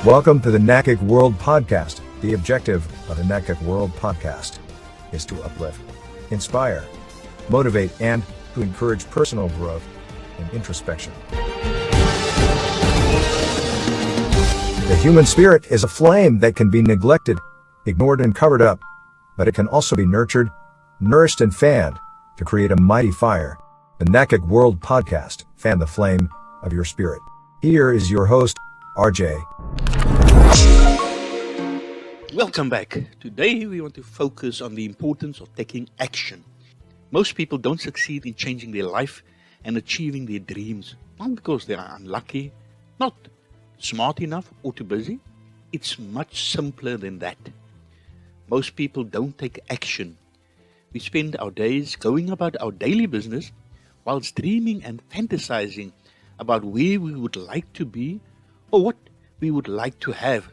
Welcome to the NACIC World Podcast. The objective of the NACIC World Podcast is to uplift, inspire, motivate, and to encourage personal growth and introspection. The human spirit is a flame that can be neglected, ignored, and covered up, but it can also be nurtured, nourished, and fanned to create a mighty fire. The NACIC World Podcast, fan the flame of your spirit. Here is your host, RJ. Welcome back. Today we want to focus on the importance of taking action. Most people don't succeed in changing their life and achieving their dreams, not because they are unlucky, not smart enough, or too busy. It's much simpler than that. Most people don't take action. We spend our days going about our daily business whilst dreaming and fantasizing about where we would like to be or what we would like to have,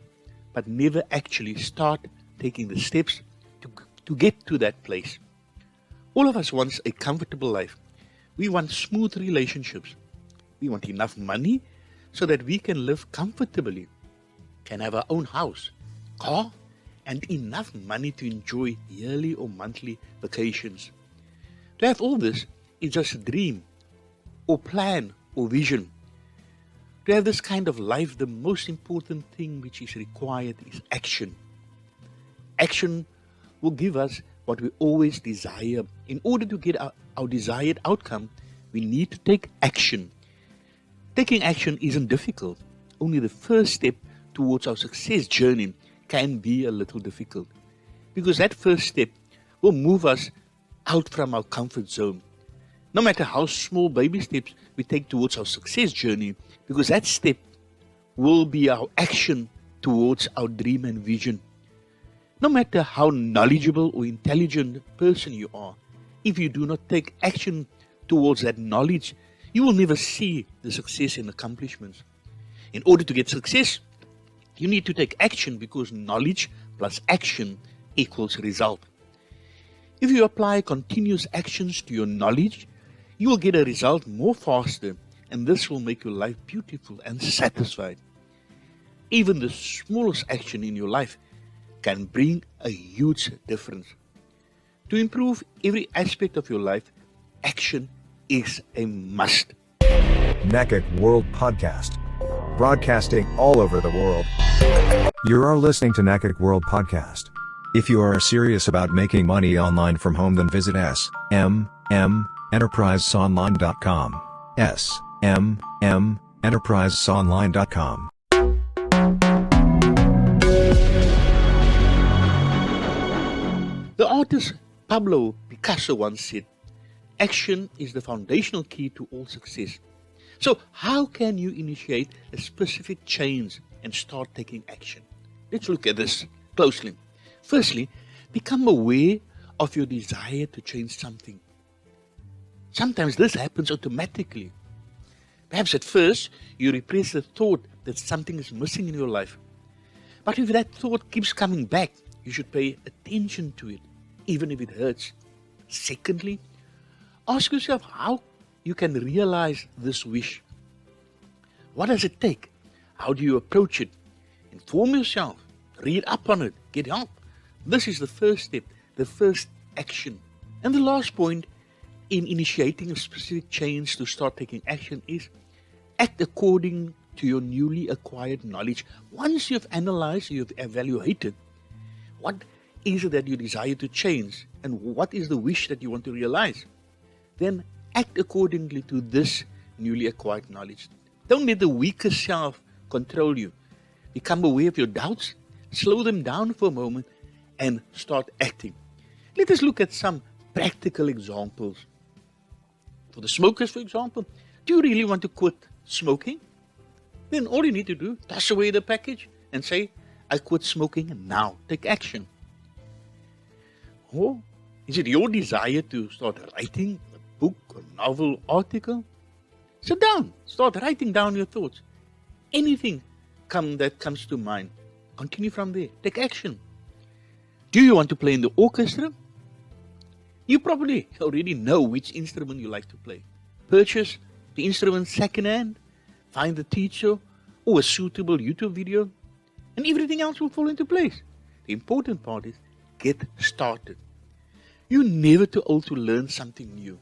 but never actually start taking the steps to get to that place. All of us want a comfortable life. We want smooth relationships. We want enough money so that we can live comfortably, can have our own house, car, and enough money to enjoy yearly or monthly vacations. To have all this is just a dream, or plan, or vision. To have this kind of life, the most important thing which is required is action. Action will give us what we always desire. In order to get our desired outcome, we need to take action. Taking action isn't difficult. Only the first step towards our success journey can be a little difficult, because that first step will move us out from our comfort zone. No matter how small baby steps we take towards our success journey, because that step will be our action towards our dream and vision. No matter how knowledgeable or intelligent person you are, if you do not take action towards that knowledge, you will never see the success and accomplishments. In order to get success, you need to take action, because knowledge plus action equals result. If you apply continuous actions to your knowledge, you will get a result more faster, and this will make your life beautiful and satisfied. Even the smallest action in your life can bring a huge difference. To improve every aspect of your life, action is a must. NACIC World Podcast, broadcasting all over the world. You are listening to NACIC World Podcast. If you are serious about making money online from home, then visit SMMEnterprisesonline.com. SMMEnterprisesonline.com. The artist Pablo Picasso once said, "Action is the foundational key to all success." So how can you initiate a specific change and start taking action? Let's look at this closely. Firstly, become aware of your desire to change something. Sometimes this happens automatically. Perhaps at first you repress the thought that something is missing in your life. But if that thought keeps coming back, you should pay attention to it, even if it hurts. Secondly, ask yourself how you can realize this wish. What does it take? How do you approach it? Inform yourself, read up on it, get help. This is the first step, the first action. And the last point in initiating a specific change to start taking action is act according to your newly acquired knowledge. Once you've analyzed, you've evaluated, what is it that you desire to change and what is the wish that you want to realize, then act accordingly to this newly acquired knowledge. Don't let the weaker self control you. Become aware of your doubts, slow them down for a moment, and start acting. Let us look at some practical examples. For the smokers, for example, do you really want to quit smoking? Then all you need to do, toss away the package and say, "I quit smoking now." Take action. Or is it your desire to start writing a book, a novel, article? Sit down, start writing down your thoughts. Anything that comes to mind, continue from there. Take action. Do you want to play in the orchestra? You probably already know which instrument you like to play. Purchase the instrument secondhand, find a teacher or a suitable YouTube video, and everything else will fall into place. The important part is get started. You're never too old to learn something new.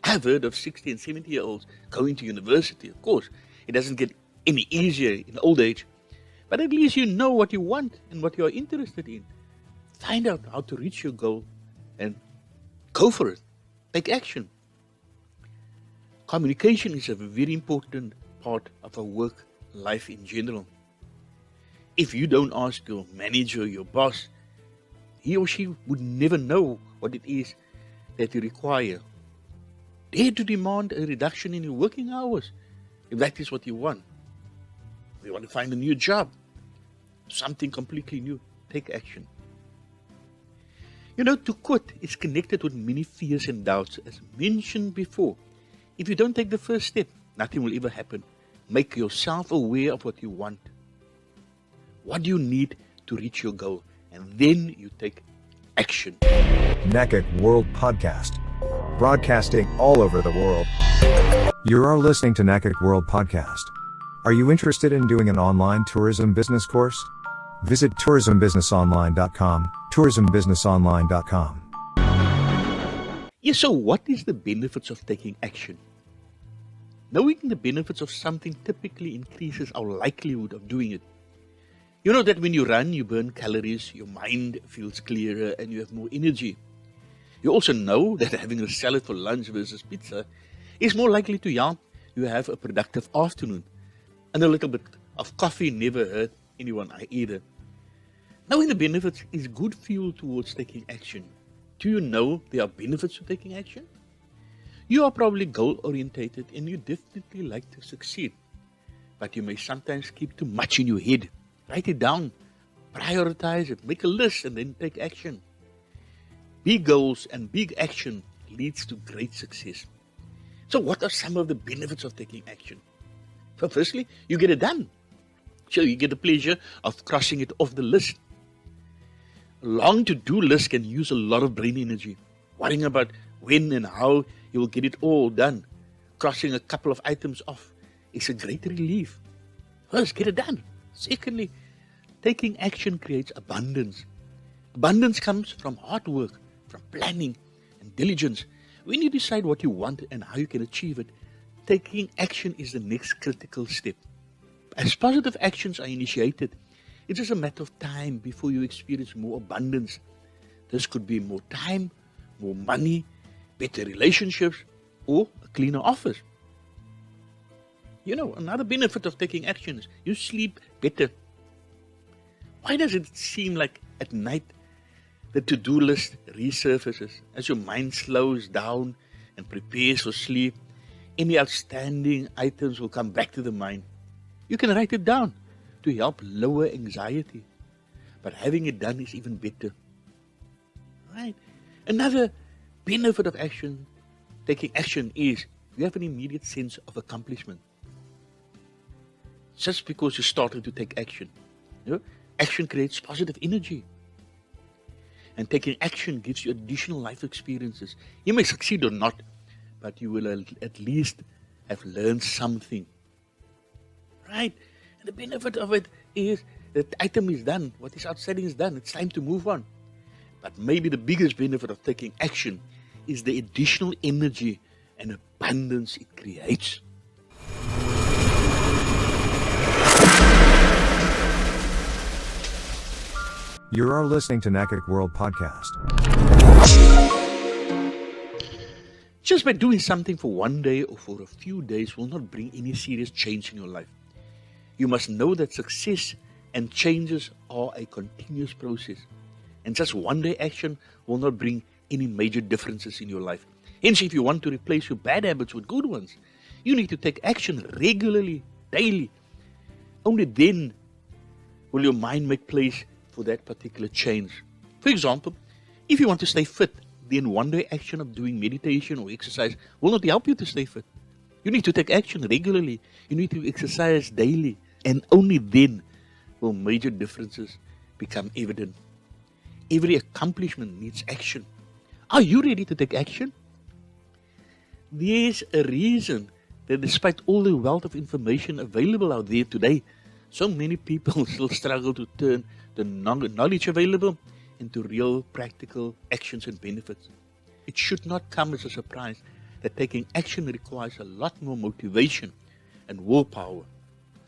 I've heard of 60 and 70-year-olds going to university. Of course, it doesn't get any easier in old age, but at least you know what you want and what you are interested in. Find out how to reach your goal and go for it. Take action. Communication is a very important part of our work life in general. If you don't ask your manager, your boss, he or she would never know what it is that you require. Dare to demand a reduction in your working hours if that is what you want. If you want to find a new job, something completely new, take action. To quit is connected with many fears and doubts. As mentioned before, if you don't take the first step, nothing will ever happen. Make yourself aware of what you want. What do you need to reach your goal? And then you take action. NACIC World Podcast. Broadcasting all over the world. You are listening to NACIC World Podcast. Are you interested in doing an online tourism business course? Visit tourismbusinessonline.com, tourismbusinessonline.com. Yes, so what is the benefits of taking action? Knowing the benefits of something typically increases our likelihood of doing it. You know that when you run, you burn calories, your mind feels clearer, and you have more energy. You also know that having a salad for lunch versus pizza is more likely to help you have a productive afternoon. And a little bit of coffee never hurt anyone either. Knowing the benefits is good fuel towards taking action. Do you know there are benefits to taking action? You are probably goal-orientated and you definitely like to succeed. But you may sometimes keep too much in your head. Write it down, prioritize it, make a list and then take action. Big goals and big action leads to great success. So what are some of the benefits of taking action? Well, firstly, you get it done. So you get the pleasure of crossing it off the list. A long to-do list can use a lot of brain energy. Worrying about when and how you will get it all done. Crossing a couple of items off is a great relief. First, get it done. Secondly, taking action creates abundance. Abundance comes from hard work, from planning and diligence. When you decide what you want and how you can achieve it, taking action is the next critical step. As positive actions are initiated, it is a matter of time before you experience more abundance. This could be more time, more money, better relationships, or a cleaner office. Another benefit of taking action is you sleep better. Why does it seem like at night the to-do list resurfaces as your mind slows down and prepares for sleep? Any outstanding items will come back to the mind. You can write it down to help lower anxiety. But having it done is even better. Right? Another benefit of taking action is you have an immediate sense of accomplishment. Just because you started to take action. Action creates positive energy. And taking action gives you additional life experiences. You may succeed or not, but you will at least have learned something. Right? And the benefit of it is that the item is done. What is outstanding is done. It's time to move on. But maybe the biggest benefit of taking action is the additional energy and abundance it creates. You are listening to NACIC World Podcast. Just by doing something for one day or for a few days will not bring any serious change in your life. You must know that success and changes are a continuous process. And just one day action will not bring any major differences in your life. Hence, if you want to replace your bad habits with good ones, you need to take action regularly, daily. Only then will your mind make place for that particular change. For example, if you want to stay fit, then one day action of doing meditation or exercise will not help you to stay fit. You need to take action regularly. You need to exercise daily. And only then will major differences become evident. Every accomplishment needs action. Are you ready to take action? There's a reason that despite all the wealth of information available out there today, So many people still struggle to turn the knowledge available into real practical actions and benefits. It should not come as a surprise that taking action requires a lot more motivation and willpower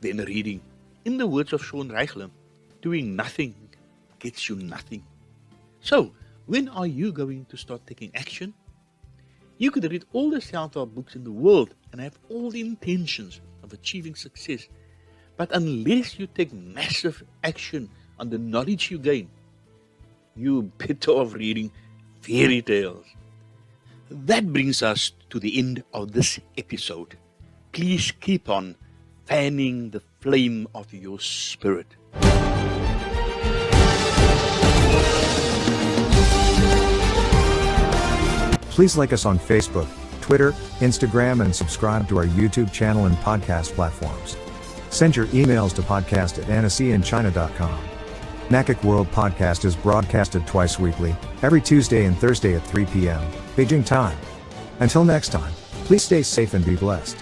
than reading. In the words of Sean Reichler, doing nothing gets you nothing. So, when are you going to start taking action? You could read all the self-help books in the world and have all the intentions of achieving success, but unless you take massive action on the knowledge you gain, you're better off reading fairy tales. That brings us to the end of this episode. Please keep on fanning the flame of your spirit. Please like us on Facebook, Twitter, Instagram, and subscribe to our YouTube channel and podcast platforms. Send your emails to podcast@nacicinchina.com. NACIC World Podcast is broadcasted twice weekly, every Tuesday and Thursday at 3 p.m. Beijing time. Until next time, please stay safe and be blessed.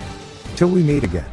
Till we meet again.